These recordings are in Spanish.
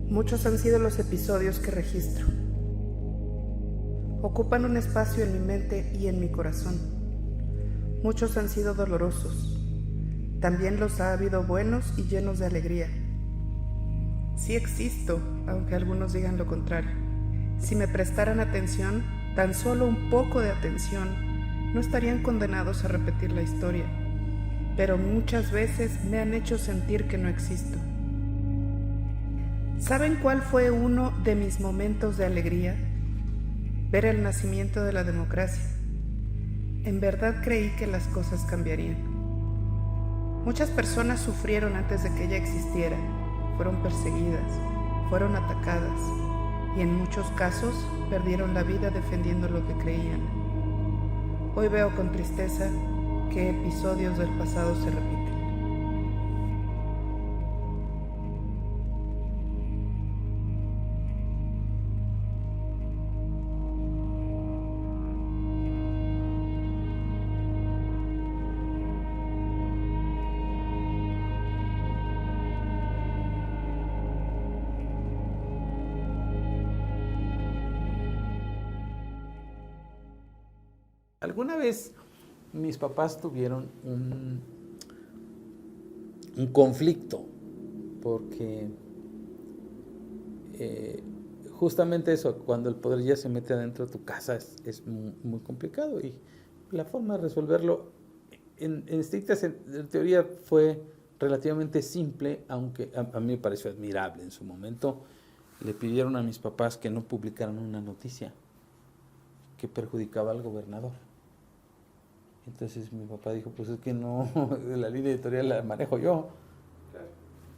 Muchos han sido los episodios que registro. Ocupan un espacio en mi mente y en mi corazón. Muchos han sido dolorosos. También los ha habido buenos y llenos de alegría. Sí existo, aunque algunos digan lo contrario. Si me prestaran atención, tan solo un poco de atención, no estarían condenados a repetir la historia. Pero muchas veces me han hecho sentir que no existo. ¿Saben cuál fue uno de mis momentos de alegría? Ver el nacimiento de la democracia. En verdad creí que las cosas cambiarían. Muchas personas sufrieron antes de que ella existiera, fueron perseguidas, fueron atacadas y en muchos casos perdieron la vida defendiendo lo que creían. Hoy veo con tristeza que episodios del pasado se repiten. Alguna vez mis papás tuvieron un conflicto porque justamente eso, cuando el poder ya se mete adentro de tu casa es muy complicado y la forma de resolverlo en estricta teoría fue relativamente simple, aunque a mí me pareció admirable en su momento. Le pidieron a mis papás que no publicaran una noticia que perjudicaba al gobernador. Entonces mi papá dijo, pues es que no, la línea editorial la manejo yo. Claro.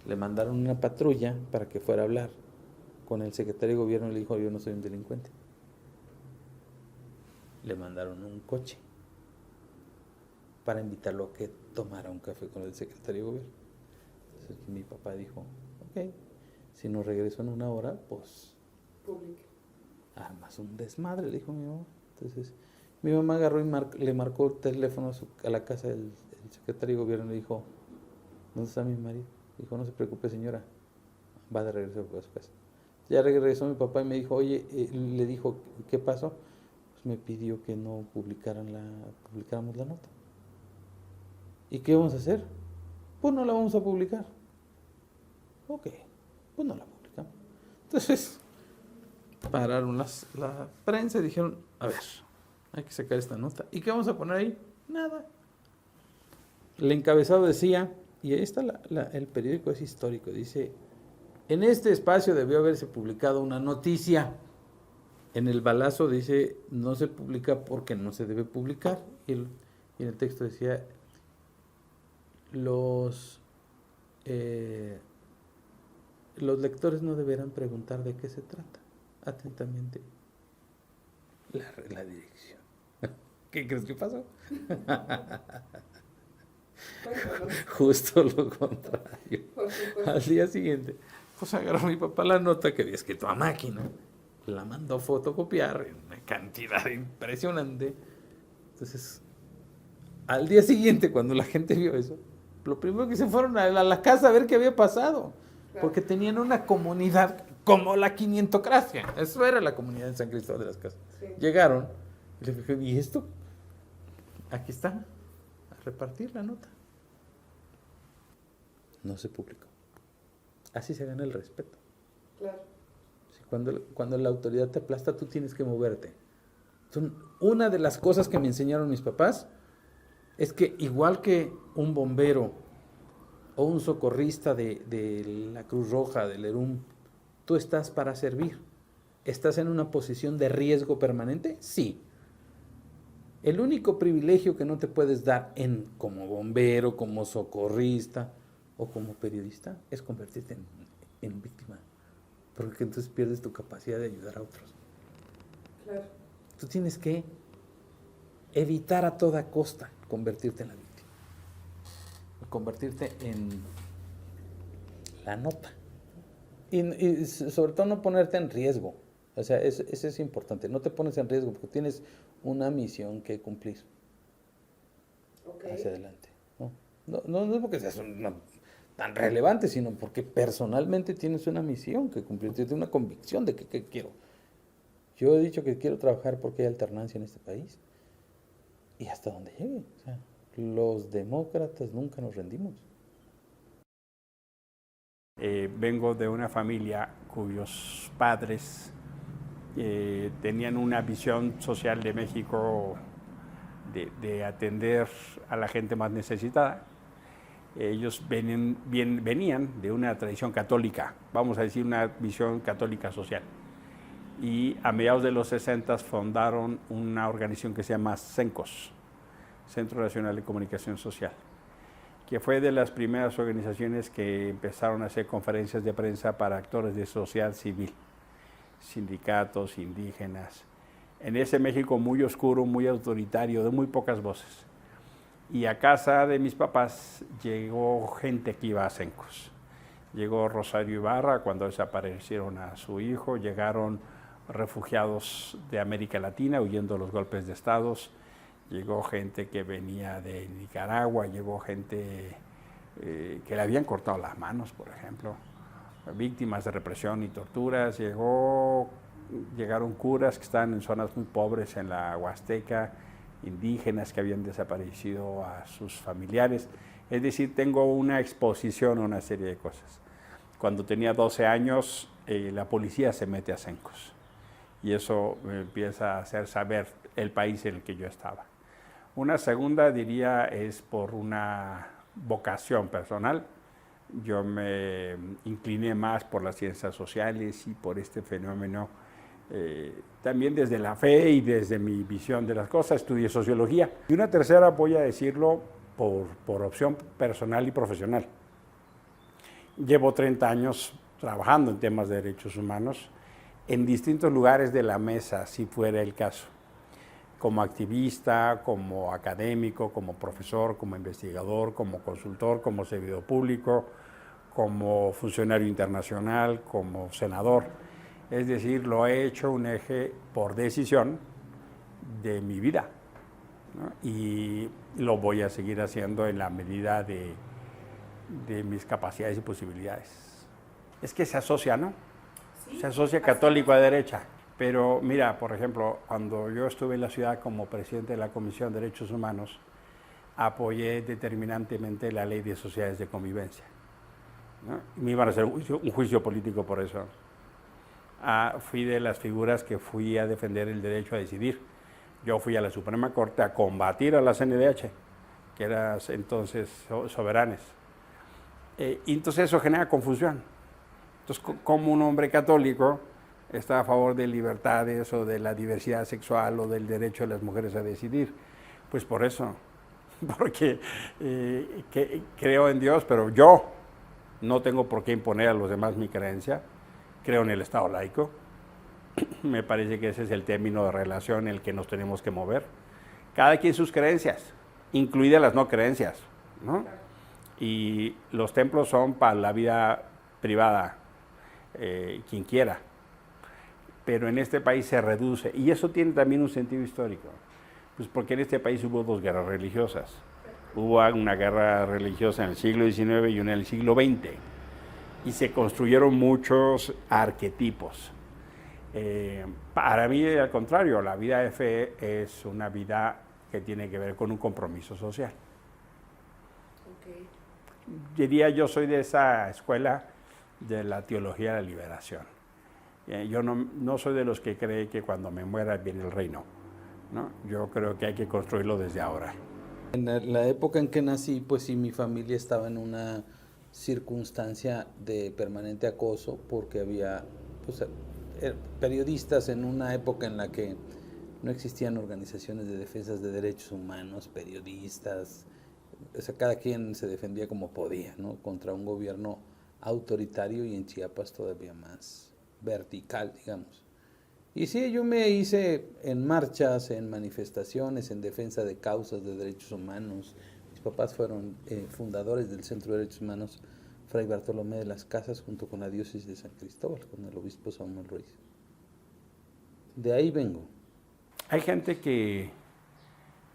Le mandaron una patrulla para que fuera a hablar con el secretario de gobierno y le dijo, yo no soy un delincuente. Le mandaron un coche para invitarlo a que tomara un café con el secretario de gobierno. Entonces mi papá dijo, ok, si no regreso en una hora, pues Publique. Armas un desmadre, le dijo mi mamá. Entonces mi mamá agarró y le marcó el teléfono a la casa del secretario de gobierno y le dijo, ¿dónde está mi marido? Dijo, no se preocupe señora, va de regreso a su casa. Ya regresó mi papá y me dijo, oye, le dijo, ¿qué pasó? Pues me pidió que no publicáramos la nota. ¿Y qué vamos a hacer? Pues no la vamos a publicar. Ok, pues no la publicamos. Entonces pararon la prensa y dijeron, a ver, hay que sacar esta nota. ¿Y qué vamos a poner ahí? Nada. El encabezado decía, y ahí está el periódico es histórico, dice, en este espacio debió haberse publicado una noticia. En el balazo dice, no se publica porque no se debe publicar. Y en el texto decía, los lectores no deberán preguntar de qué se trata. Atentamente, la dirección. ¿Qué crees que pasó? Justo lo contrario. Al día siguiente, pues agarró mi papá la nota que había escrito a máquina, la mandó a fotocopiar en una cantidad impresionante. Entonces, al día siguiente, cuando la gente vio eso, lo primero que se fueron a la casa a ver qué había pasado, porque tenían una comunidad como la quinientocracia. Eso era la comunidad de San Cristóbal de las Casas. Sí. Llegaron y les dije, ¿y esto? Aquí está, a repartir la nota. No se publicó. Así se gana el respeto. Claro. Sí, cuando la autoridad te aplasta, tú tienes que moverte. Una de las cosas que me enseñaron mis papás es que igual que un bombero o un socorrista de la Cruz Roja, del ERUM, tú estás para servir. ¿Estás en una posición de riesgo permanente? Sí. El único privilegio que no te puedes dar como bombero, como socorrista o como periodista es convertirte en víctima, porque entonces pierdes tu capacidad de ayudar a otros. Claro. Tú tienes que evitar a toda costa convertirte en la víctima, convertirte en la nota y sobre todo no ponerte en riesgo. O sea, eso es importante, no te pones en riesgo porque tienes una misión que cumplir. Okay. Hacia adelante, ¿no? No es porque seas una tan relevante, sino porque personalmente tienes una misión que cumplir, tienes una convicción de que quiero. Yo he dicho que quiero trabajar porque hay alternancia en este país y hasta donde llegue. O sea, los demócratas nunca nos rendimos. Vengo de una familia cuyos padres tenían una visión social de México de atender a la gente más necesitada. Ellos venían de una tradición católica, vamos a decir una visión católica social. Y a mediados de los 60 fundaron una organización que se llama CENCOS, Centro Nacional de Comunicación Social, que fue de las primeras organizaciones que empezaron a hacer conferencias de prensa para actores de sociedad civil, sindicatos, indígenas, en ese México muy oscuro, muy autoritario, de muy pocas voces. Y a casa de mis papás llegó gente que iba a CENCOS. Llegó Rosario Ibarra cuando desaparecieron a su hijo, llegaron refugiados de América Latina huyendo de los golpes de estados, llegó gente que venía de Nicaragua, llegó gente que le habían cortado las manos, por ejemplo, víctimas de represión y torturas, llegaron curas que estaban en zonas muy pobres en la Huasteca, indígenas que habían desaparecido a sus familiares. Es decir, tengo una exposición a una serie de cosas. Cuando tenía 12 años, la policía se mete a CENCOS y eso me empieza a hacer saber el país en el que yo estaba. Una segunda, diría, es por una vocación personal. Yo me incliné más por las ciencias sociales y por este fenómeno. También desde la fe y desde mi visión de las cosas, estudié sociología. Y una tercera, voy a decirlo, por opción personal y profesional. Llevo 30 años trabajando en temas de derechos humanos en distintos lugares de la mesa, si fuera el caso. Como activista, como académico, como profesor, como investigador, como consultor, como servidor público, como funcionario internacional, como senador. Es decir, lo he hecho un eje por decisión de mi vida, ¿no? Y lo voy a seguir haciendo en la medida de mis capacidades y posibilidades. Es que se asocia, ¿no? Sí, se asocia católico a derecha. Pero mira, por ejemplo, cuando yo estuve en la ciudad como presidente de la Comisión de Derechos Humanos, apoyé determinantemente la ley de sociedades de convivencia, ¿no? Me iban a hacer un juicio político por eso. Fui de las figuras que fui a defender el derecho a decidir. Yo fui a la Suprema Corte a combatir a la CNDH, que era entonces soberanes. Y entonces eso genera confusión. Entonces, como un hombre católico está a favor de libertades o de la diversidad sexual o del derecho de las mujeres a decidir, pues por eso, porque creo en Dios, pero yo no tengo por qué imponer a los demás mi creencia. Creo en el Estado laico. Me parece que ese es el término de relación en el que nos tenemos que mover. Cada quien sus creencias, incluidas las no creencias, ¿no? Y los templos son para la vida privada, quien quiera. Pero en este país se reduce. Y eso tiene también un sentido histórico. Pues porque en este país hubo dos guerras religiosas. Hubo una guerra religiosa en el siglo XIX y una en el siglo XX. Y se construyeron muchos arquetipos. Para mí, al contrario, la vida de fe es una vida que tiene que ver con un compromiso social. Okay. Diría, yo soy de esa escuela de la teología de la liberación. Yo no soy de los que cree que cuando me muera viene el reino, ¿no? Yo creo que hay que construirlo desde ahora. En la época en que nací, pues sí, mi familia estaba en una circunstancia de permanente acoso porque había pues, periodistas en una época en la que no existían organizaciones de defensas de derechos humanos, periodistas, o sea, cada quien se defendía como podía, ¿no? Contra un gobierno autoritario y en Chiapas todavía más vertical, digamos. Y sí, yo me hice en marchas, en manifestaciones, en defensa de causas de derechos humanos. Mis papás fueron fundadores del Centro de Derechos Humanos Fray Bartolomé de las Casas junto con la diócesis de San Cristóbal, con el obispo Samuel Ruiz. De ahí vengo. Hay gente que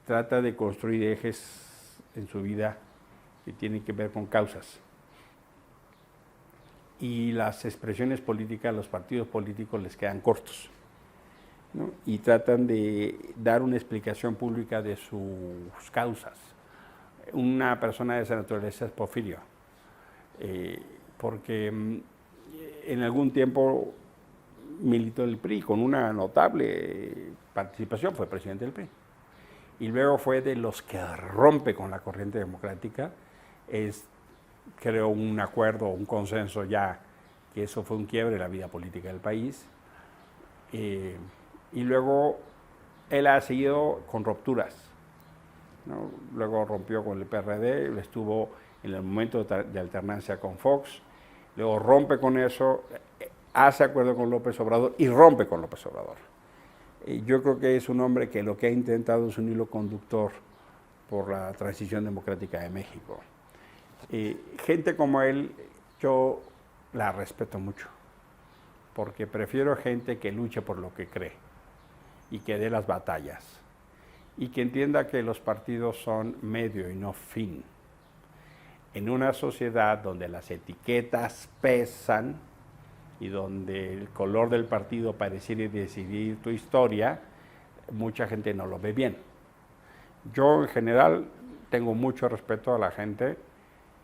trata de construir ejes en su vida que tienen que ver con causas. y las expresiones políticas, los partidos políticos les quedan cortos, ¿no? Y tratan de dar una explicación pública de sus causas. Una persona de esa naturaleza es Porfirio, porque en algún tiempo militó el PRI con una notable participación, fue presidente del PRI. Y luego fue de los que rompe con la corriente democrática, creó un acuerdo, un consenso ya, que eso fue un quiebre en la vida política del país. Y luego él ha seguido con rupturas, ¿no? Luego rompió con el PRD, estuvo en el momento de alternancia con Fox, luego rompe con eso, hace acuerdo con López Obrador y rompe con López Obrador. Yo creo que es un hombre que lo que ha intentado es un hilo conductor por la transición democrática de México. Gente como él, yo la respeto mucho, porque prefiero gente que luche por lo que cree y que dé las batallas, y que entienda que los partidos son medio y no fin. En una sociedad donde las etiquetas pesan y donde el color del partido pareciera decidir tu historia, mucha gente no lo ve bien. Yo en general tengo mucho respeto a la gente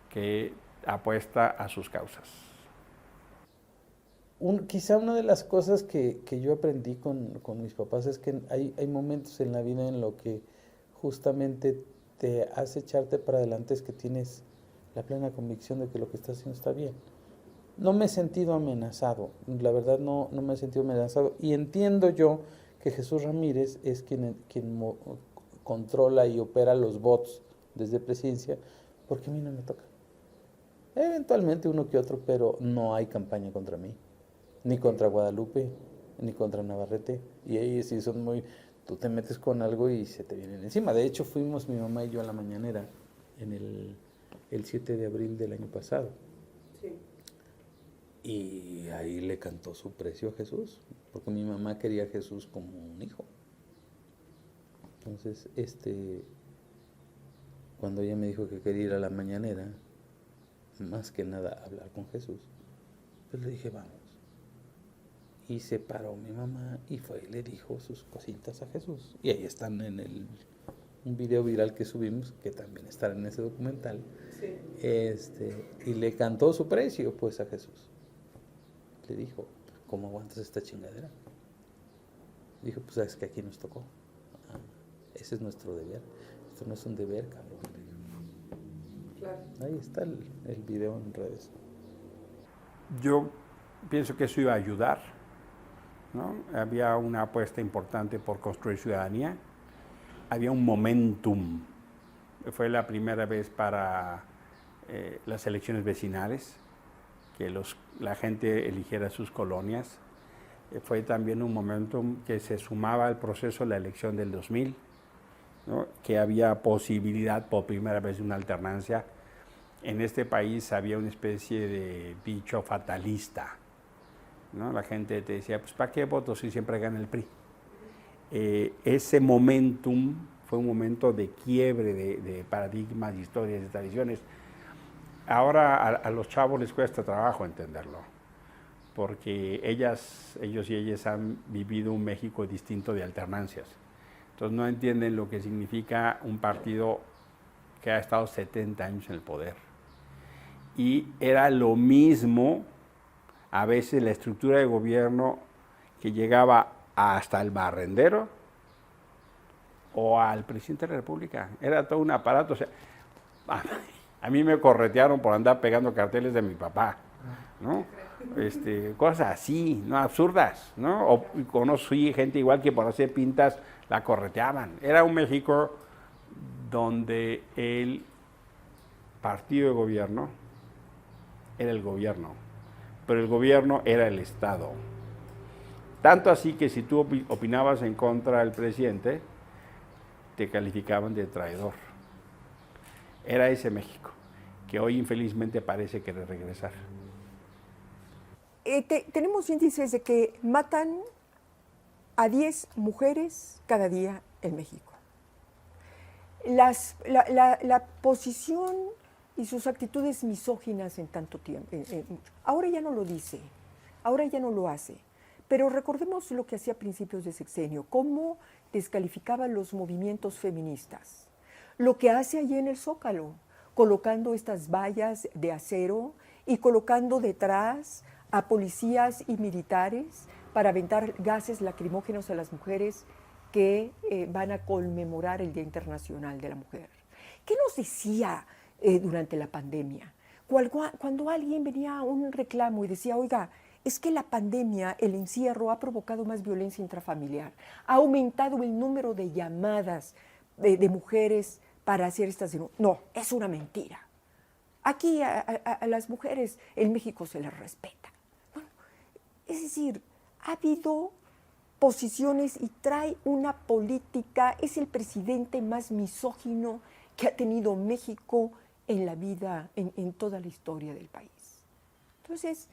que apuesta a sus causas. Quizá una de las cosas que yo aprendí con mis papás es que hay momentos en la vida en lo que justamente te hace echarte para adelante, es que tienes la plena convicción de que lo que estás haciendo está bien. No me he sentido amenazado, la verdad no me he sentido amenazado, y entiendo yo que Jesús Ramírez es quien controla y opera los bots desde presidencia, porque a mí no me toca. Eventualmente uno que otro, pero no hay campaña contra mí, ni contra Guadalupe, ni contra Navarrete, y ahí sí son muy, tú te metes con algo y se te vienen encima. De hecho fuimos mi mamá y yo a la mañanera en el 7 de abril del año pasado. Sí. Y ahí le cantó su precio a Jesús, porque mi mamá quería a Jesús como un hijo. Entonces, cuando ella me dijo que quería ir a la mañanera, más que nada hablar con Jesús, pues le dije, vamos. Y se paró mi mamá y fue y le dijo sus cositas a Jesús. Y ahí están en un video viral que subimos, que también está en ese documental. Sí. Y le cantó su precio, pues, a Jesús. Le dijo, ¿cómo aguantas esta chingadera? Dijo, pues sabes que aquí nos tocó. Ese es nuestro deber. Esto no es un deber, cabrón. Claro. Ahí está el video en redes. Yo pienso que eso iba a ayudar, ¿no? Había una apuesta importante por construir ciudadanía. Había un momentum. Fue la primera vez para las elecciones vecinales, que la gente eligiera sus colonias. Fue también un momentum que se sumaba al proceso de la elección del 2000, ¿no? Que había posibilidad por primera vez de una alternancia. En este país había una especie de dicho fatalista, ¿no? La gente te decía, pues ¿para qué voto si siempre gana el PRI? Ese momentum fue un momento de quiebre de paradigmas, de historias, de tradiciones. Ahora a los chavos les cuesta trabajo entenderlo, porque ellos y ellas han vivido un México distinto de alternancias. Entonces no entienden lo que significa un partido que ha estado 70 años en el poder. Y era lo mismo, a veces la estructura de gobierno que llegaba hasta el barrendero o al presidente de la República. Era todo un aparato. O sea, a mí me corretearon por andar pegando carteles de mi papá, ¿no? Cosas así, ¿no? Absurdas, ¿no? O conocí gente igual que por hacer pintas la correteaban. Era un México donde el partido de gobierno era el gobierno, pero el gobierno era el Estado. Tanto así que si tú opinabas en contra del presidente, te calificaban de traidor. Era ese México, que hoy infelizmente parece querer regresar. Tenemos índices de que matan a 10 mujeres cada día en México. La posición y sus actitudes misóginas en tanto tiempo. Ahora ya no lo dice, ahora ya no lo hace. Pero recordemos lo que hacía a principios de sexenio, cómo descalificaba los movimientos feministas. Lo que hace allí en el Zócalo, colocando estas vallas de acero y colocando detrás a policías y militares para aventar gases lacrimógenos a las mujeres que van a conmemorar el Día Internacional de la Mujer. ¿Qué nos decía durante la pandemia? Cuando alguien venía a un reclamo y decía, oiga, es que la pandemia, el encierro, ha provocado más violencia intrafamiliar, ha aumentado el número de llamadas de mujeres para hacer estas denuncias. No, es una mentira. Aquí a las mujeres en México se les respeta. Bueno, es decir, ha habido posiciones y trae una política, es el presidente más misógino que ha tenido México en la vida, en toda la historia del país. Entonces,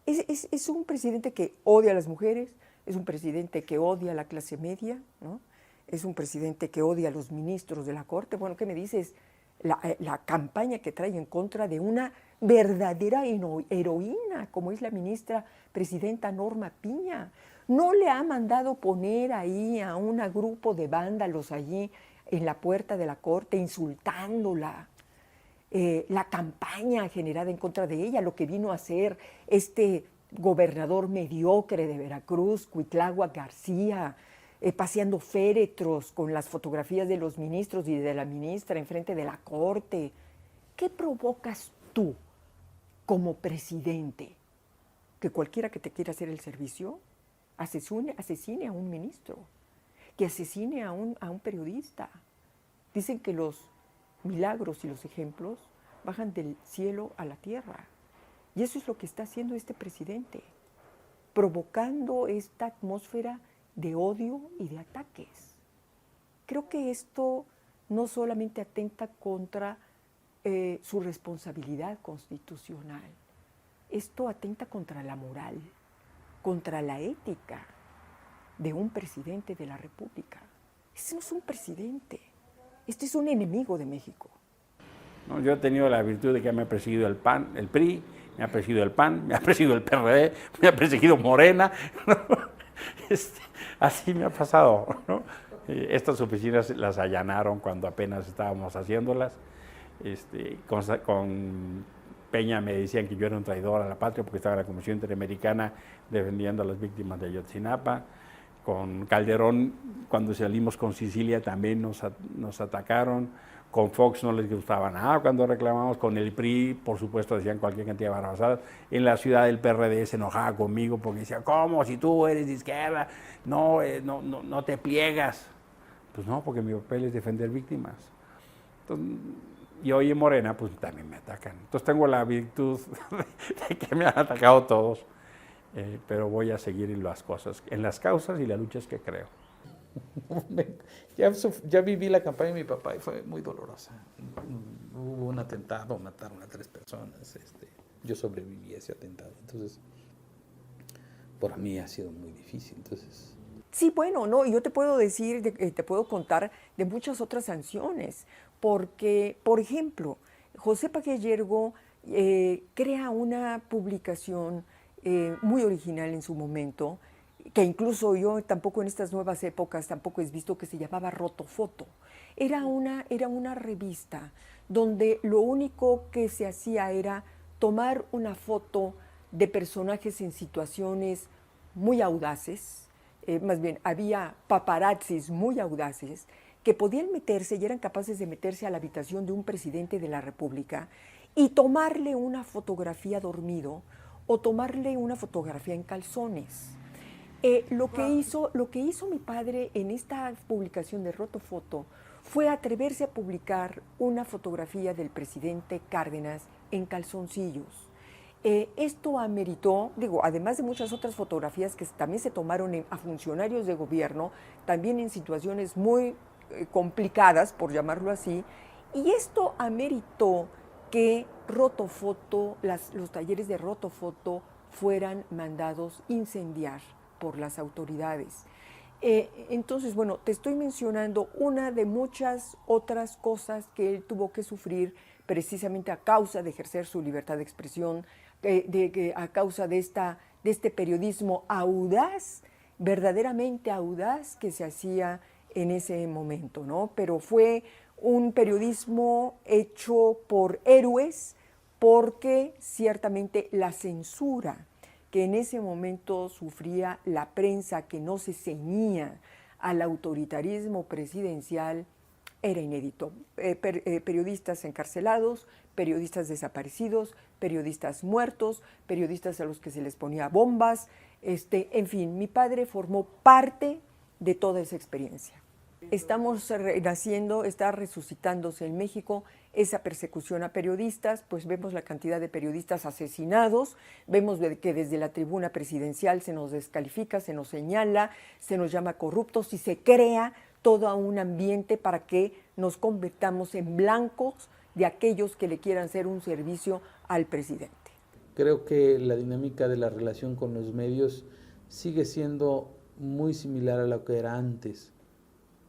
es un presidente que odia a las mujeres, es un presidente que odia a la clase media, ¿no? Es un presidente que odia a los ministros de la Corte. Bueno, ¿qué me dices? La campaña que trae en contra de una verdadera heroína, como es la ministra presidenta Norma Piña. No le ha mandado poner ahí a un grupo de vándalos allí en la puerta de la Corte insultándola. La campaña generada en contra de ella, lo que vino a hacer este gobernador mediocre de Veracruz, Cuitláhuac García, paseando féretros con las fotografías de los ministros y de la ministra enfrente de la Corte. ¿Qué provocas tú como presidente? Que cualquiera que te quiera hacer el servicio asesine a un ministro, que asesine a un periodista. Dicen que los milagros y los ejemplos bajan del cielo a la tierra. Y eso es lo que está haciendo este presidente, provocando esta atmósfera de odio y de ataques. Creo que esto no solamente atenta contra su responsabilidad constitucional, esto atenta contra la moral, contra la ética de un presidente de la República. Este no es un presidente, este es un enemigo de México. No, yo he tenido la virtud de que me ha perseguido el PAN, el PRI, me ha perseguido el PAN, me ha perseguido el PRD, me ha perseguido Morena, ¿no? Así me ha pasado, ¿no? Estas oficinas las allanaron cuando apenas estábamos haciéndolas. Con Peña me decían que yo era un traidor a la patria porque estaba en la Comisión Interamericana defendiendo a las víctimas de Ayotzinapa. Con Calderón, cuando salimos con Sicilia, también nos atacaron. Con Fox no les gustaba nada cuando reclamamos. Con el PRI, por supuesto, decían cualquier cantidad de barrabasadas. En la ciudad del PRD se enojaba conmigo porque decía, ¿cómo? Si tú eres de izquierda, no te pliegas. Pues no, porque mi papel es defender víctimas. Entonces, y hoy en Morena, pues también me atacan. Entonces tengo la virtud de que me han atacado todos, pero voy a seguir en las cosas, en las causas y las luchas que creo. Ya viví la campaña de mi papá y fue muy dolorosa. Hubo un atentado, mataron a 3 personas. Yo sobreviví a ese atentado. Entonces, para mí ha sido muy difícil. Entonces, sí, bueno, no, yo te puedo decir, te puedo contar de muchas otras sanciones, porque, por ejemplo, José Pagué Yergo crea una publicación muy original en su momento, que incluso yo tampoco en estas nuevas épocas tampoco he visto, que se llamaba Rotofoto. Era una revista donde lo único que se hacía era tomar una foto de personajes en situaciones muy audaces, más bien había paparazzis muy audaces que podían meterse y eran capaces de meterse a la habitación de un presidente de la República y tomarle una fotografía dormido o tomarle una fotografía en calzones. Lo que hizo mi padre en esta publicación de Rotofoto fue atreverse a publicar una fotografía del presidente Cárdenas en calzoncillos. Esto ameritó, además de muchas otras fotografías que también se tomaron a funcionarios de gobierno, también en situaciones muy complicadas, por llamarlo así, y esto ameritó que Rotofoto, los talleres de Rotofoto fueran mandados incendiar por las autoridades. Entonces, bueno, te estoy mencionando una de muchas otras cosas que él tuvo que sufrir precisamente a causa de ejercer su libertad de expresión, a causa de este periodismo audaz, verdaderamente audaz que se hacía en ese momento, ¿no? Pero fue un periodismo hecho por héroes, porque ciertamente la censura que en ese momento sufría la prensa, que no se ceñía al autoritarismo presidencial, era inédito. Periodistas encarcelados, periodistas desaparecidos, periodistas muertos, periodistas a los que se les ponía bombas, en fin, mi padre formó parte de toda esa experiencia. Estamos renaciendo, está resucitándose en México esa persecución a periodistas, pues vemos la cantidad de periodistas asesinados, vemos que desde la tribuna presidencial se nos descalifica, se nos señala, se nos llama corruptos y se crea todo un ambiente para que nos convirtamos en blancos de aquellos que le quieran hacer un servicio al presidente. Creo que la dinámica de la relación con los medios sigue siendo muy similar a lo que era antes.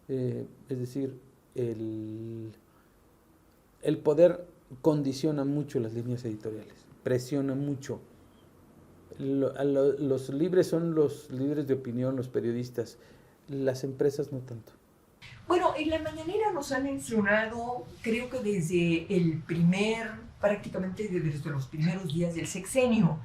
Es decir, el poder condiciona mucho las líneas editoriales, presiona mucho. Los libres son los líderes de opinión, los periodistas, las empresas no tanto. Bueno, en la mañanera nos han mencionado, creo que prácticamente desde los primeros días del sexenio,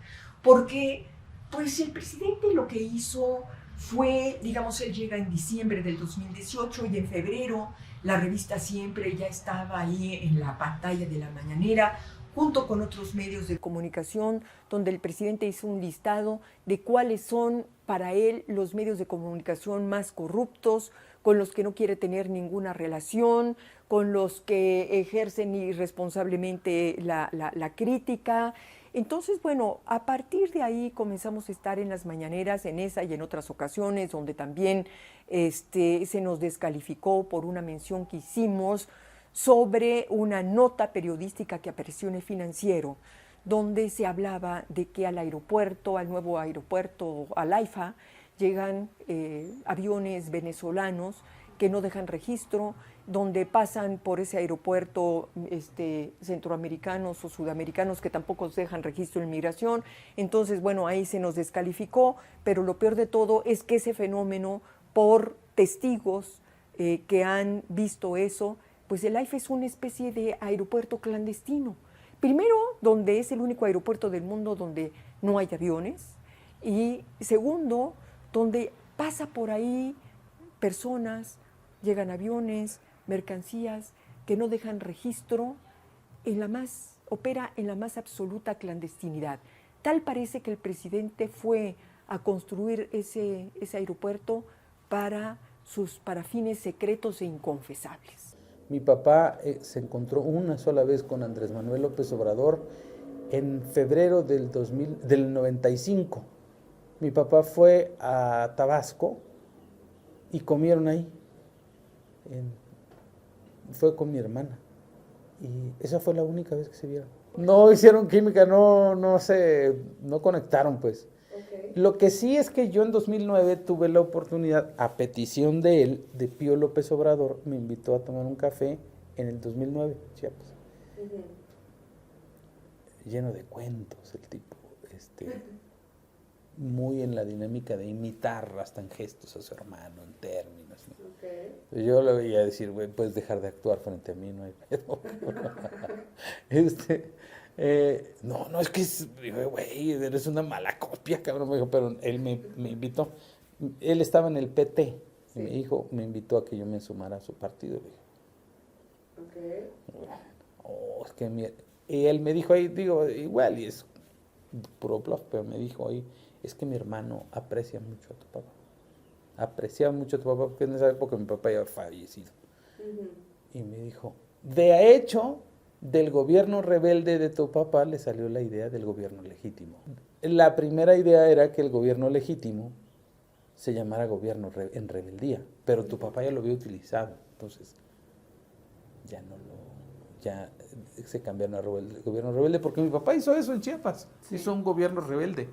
porque pues el presidente lo que hizo fue, digamos, él llega en diciembre del 2018 y en febrero la revista Siempre ya estaba ahí en la pantalla de la mañanera, junto con otros medios de comunicación, donde el presidente hizo un listado de cuáles son para él los medios de comunicación más corruptos, con los que no quiere tener ninguna relación, con los que ejercen irresponsablemente la crítica. Entonces, bueno, a partir de ahí comenzamos a estar en las mañaneras, en esa y en otras ocasiones, donde también se nos descalificó por una mención que hicimos sobre una nota periodística que apareció en El Financiero, donde se hablaba de que al nuevo aeropuerto, al AIFA, llegan aviones venezolanos que no dejan registro, donde pasan por ese aeropuerto centroamericanos o sudamericanos que tampoco dejan registro en migración. Entonces, bueno, ahí se nos descalificó, pero lo peor de todo es que ese fenómeno, por testigos que han visto eso, pues el AIFA es una especie de aeropuerto clandestino. Primero, donde es el único aeropuerto del mundo donde no hay aviones, y segundo, donde pasa por ahí personas, llegan aviones, mercancías que no dejan registro, opera en la más absoluta clandestinidad. Tal parece que el presidente fue a construir ese aeropuerto para fines secretos e inconfesables. Mi papá se encontró una sola vez con Andrés Manuel López Obrador en febrero del 95. Mi papá fue a Tabasco y comieron ahí. Fue con mi hermana. Y esa fue la única vez que se vieron. No hicieron química, no conectaron, pues. Okay. Lo que sí es que yo en 2009 tuve la oportunidad, a petición de él, de Pío López Obrador, me invitó a tomar un café en el 2009, Chiapas. Lleno de cuentos el tipo, muy en la dinámica de imitar hasta en gestos a su hermano, en términos, ¿no? Okay. Yo le veía decir, güey, puedes dejar de actuar frente a mí, no hay pedo. No, es que, güey, eres una mala copia, cabrón, me dijo, pero él me invitó. Él estaba en el PT, sí. Y me invitó a que yo me sumara a su partido. Okay. Es que y él me dijo ahí, digo, igual, y es puro bluff, pero me dijo ahí, es que mi hermano aprecia mucho a tu papá. Apreciaba mucho a tu papá, porque en esa época mi papá ya había fallecido. Y me dijo, de hecho, del gobierno rebelde de tu papá le salió la idea del gobierno legítimo. La primera idea era que el gobierno legítimo se llamara gobierno en rebeldía, pero tu papá ya lo había utilizado, entonces ya se cambiaron a gobierno rebelde, porque mi papá hizo eso en Chiapas, sí. Hizo un gobierno rebelde.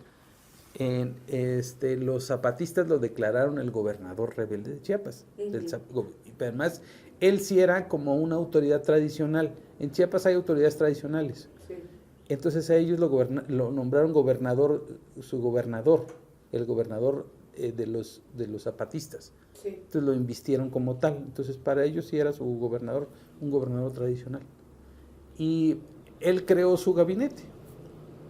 los zapatistas lo declararon el gobernador rebelde de Chiapas. Pero además, él sí era como una autoridad tradicional. En Chiapas hay autoridades tradicionales. Sí. Entonces a ellos lo nombraron gobernador, su gobernador, el gobernador de los zapatistas. Sí. Entonces lo invistieron como tal. Entonces para ellos sí era su gobernador, un gobernador tradicional. Y él creó su gabinete.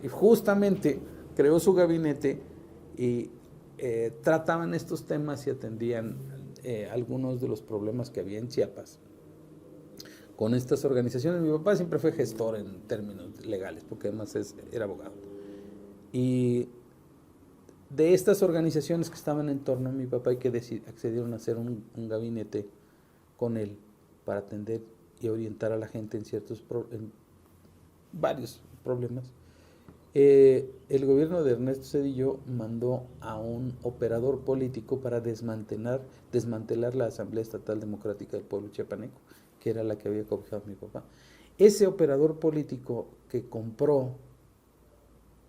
Y justamente creó su gabinete y trataban estos temas y atendían algunos de los problemas que había en Chiapas con estas organizaciones. Mi papá siempre fue gestor en términos legales, porque además era abogado. Y de estas organizaciones que estaban en torno a mi papá y que accedieron a hacer un gabinete con él para atender y orientar a la gente en varios problemas, el gobierno de Ernesto Zedillo mandó a un operador político para desmantelar la Asamblea Estatal Democrática del Pueblo Chiapaneco, que era la que había cobijado a mi papá. Ese operador político que compró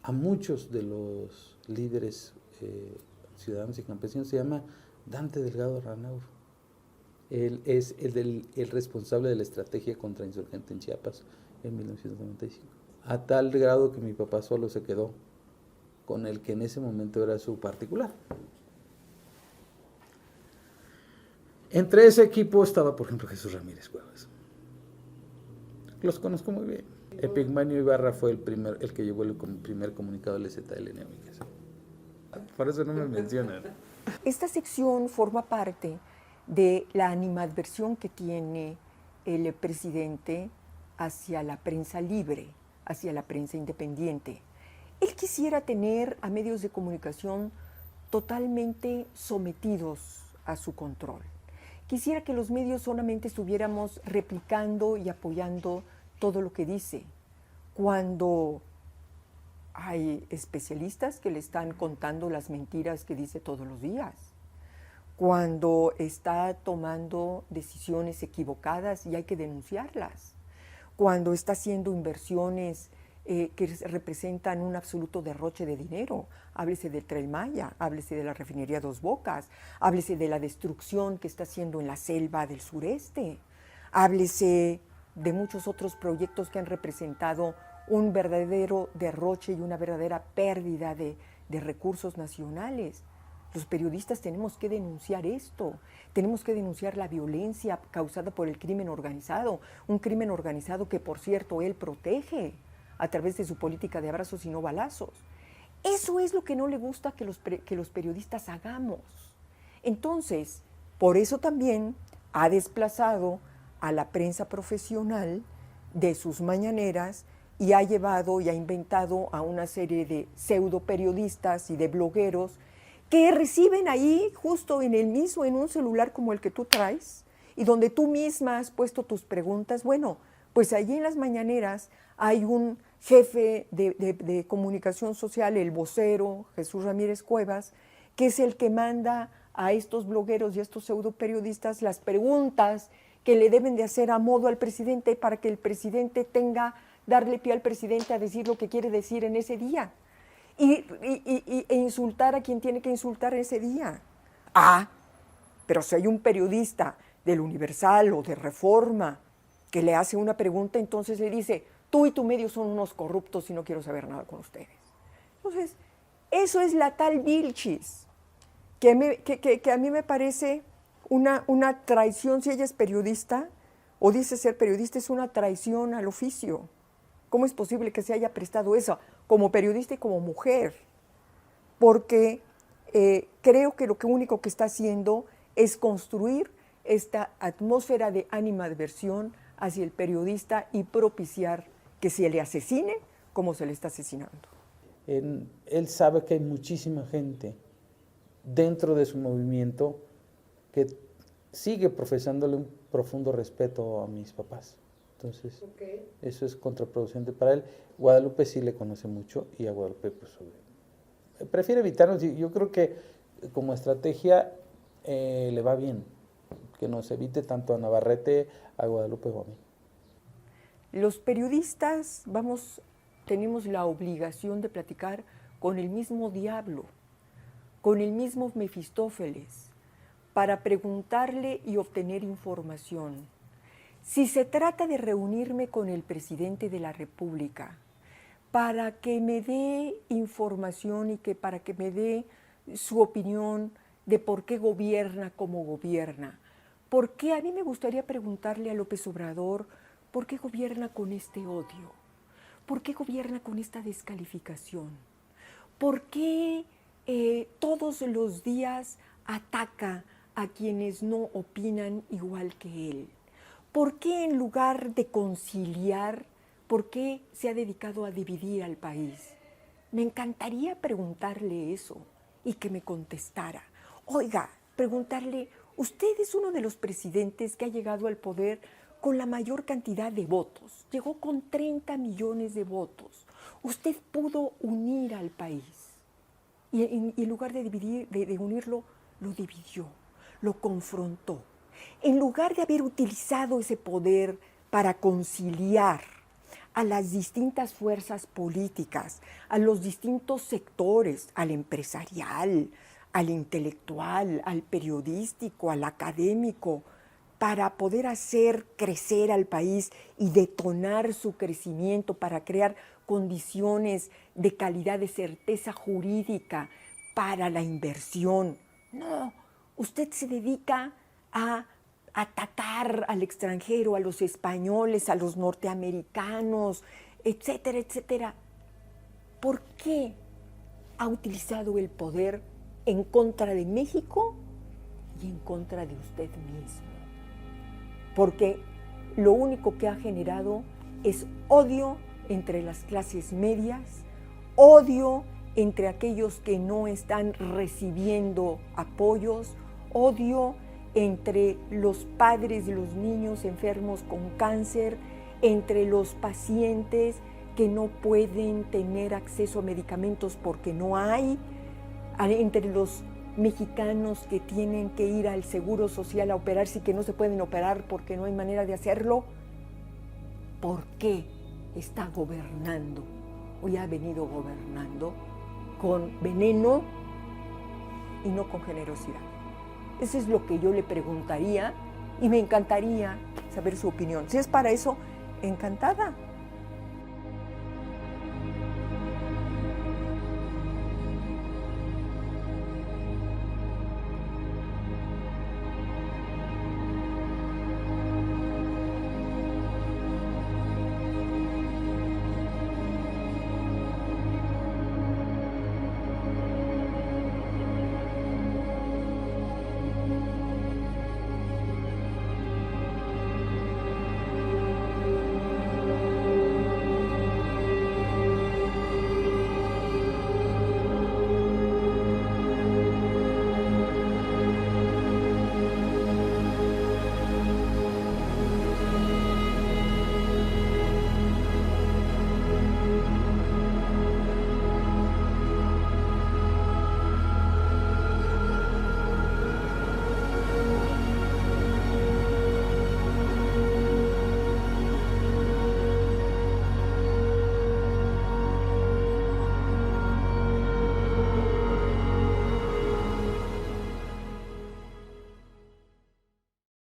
a muchos de los líderes ciudadanos y campesinos se llama Dante Delgado Ranauro. Él es el responsable de la estrategia contrainsurgente en Chiapas en 1995. A tal grado que mi papá solo se quedó con el que en ese momento era su particular. Entre ese equipo estaba, por ejemplo, Jesús Ramírez Cuevas. Los conozco muy bien. Epigmenio Ibarra fue el que llevó el primer comunicado del ZLN a mi casa. Por eso no me mencionan. Esta sección forma parte de la animadversión que tiene el presidente hacia la prensa libre, hacia la prensa independiente. Él quisiera tener a medios de comunicación totalmente sometidos a su control. Quisiera que los medios solamente estuviéramos replicando y apoyando todo lo que dice, cuando hay especialistas que le están contando las mentiras que dice todos los días, cuando está tomando decisiones equivocadas y hay que denunciarlas, cuando está haciendo inversiones que representan un absoluto derroche de dinero. Háblese del Tren Maya, háblese de la refinería Dos Bocas, háblese de la destrucción que está haciendo en la selva del sureste, háblese de muchos otros proyectos que han representado un verdadero derroche y una verdadera pérdida de recursos nacionales. Los periodistas tenemos que denunciar esto, tenemos que denunciar la violencia causada por el crimen organizado, un crimen organizado que, por cierto, él protege a través de su política de abrazos y no balazos. Eso es lo que no le gusta que los periodistas hagamos. Entonces, por eso también ha desplazado a la prensa profesional de sus mañaneras y ha llevado y ha inventado a una serie de pseudo periodistas y de blogueros que reciben ahí, justo en un celular como el que tú traes, y donde tú misma has puesto tus preguntas. Bueno, pues allí en las mañaneras hay un jefe de comunicación social, el vocero, Jesús Ramírez Cuevas, que es el que manda a estos blogueros y a estos pseudo periodistas las preguntas que le deben de hacer a modo al presidente para que el presidente darle pie al presidente a decir lo que quiere decir en ese día. E insultar a quien tiene que insultar ese día. Pero si hay un periodista del Universal o de Reforma que le hace una pregunta, entonces le dice: tú y tu medio son unos corruptos y no quiero saber nada con ustedes. Entonces, eso es la tal Vilchis, que a mí me parece una traición. Si ella es periodista o dice ser periodista, es una traición al oficio. ¿Cómo es posible que se haya prestado eso como periodista y como mujer? Porque creo que lo único que está haciendo es construir esta atmósfera de animadversión hacia el periodista y propiciar que se le asesine como se le está asesinando. Él sabe que hay muchísima gente dentro de su movimiento que sigue profesándole un profundo respeto a mis papás. Entonces, eso es contraproducente para él. Guadalupe sí le conoce mucho y a Guadalupe pues prefiere evitarnos. Yo creo que como estrategia le va bien, que nos evite tanto a Navarrete, a Guadalupe o a mí. Los periodistas tenemos la obligación de platicar con el mismo diablo, con el mismo Mefistófeles, para preguntarle y obtener información. Si se trata de reunirme con el presidente de la República para que me dé información y para que me dé su opinión de por qué gobierna como gobierna, ¿por qué? A mí me gustaría preguntarle a López Obrador, ¿por qué gobierna con este odio? ¿Por qué gobierna con esta descalificación? ¿Por qué todos los días ataca a quienes no opinan igual que él? ¿Por qué en lugar de conciliar, por qué se ha dedicado a dividir al país? Me encantaría preguntarle eso y que me contestara. Oiga, preguntarle, usted es uno de los presidentes que ha llegado al poder con la mayor cantidad de votos. Llegó con 30 millones de votos. Usted pudo unir al país. Y en lugar de dividir, de unirlo, lo dividió, lo confrontó. En lugar de haber utilizado ese poder para conciliar a las distintas fuerzas políticas, a los distintos sectores, al empresarial, al intelectual, al periodístico, al académico, para poder hacer crecer al país y detonar su crecimiento, para crear condiciones de calidad, de certeza jurídica para la inversión. No, usted se dedica a atacar al extranjero, a los españoles, a los norteamericanos, etcétera, etcétera. ¿Por qué ha utilizado el poder en contra de México y en contra de usted mismo? Porque lo único que ha generado es odio entre las clases medias, odio entre aquellos que no están recibiendo apoyos, odio entre los padres de los niños enfermos con cáncer, entre los pacientes que no pueden tener acceso a medicamentos porque no hay, entre los mexicanos que tienen que ir al Seguro Social a operarse y que no se pueden operar porque no hay manera de hacerlo. ¿Por qué está gobernando o ya ha venido gobernando con veneno y no con generosidad? Eso es lo que yo le preguntaría y me encantaría saber su opinión. Si es para eso, encantada.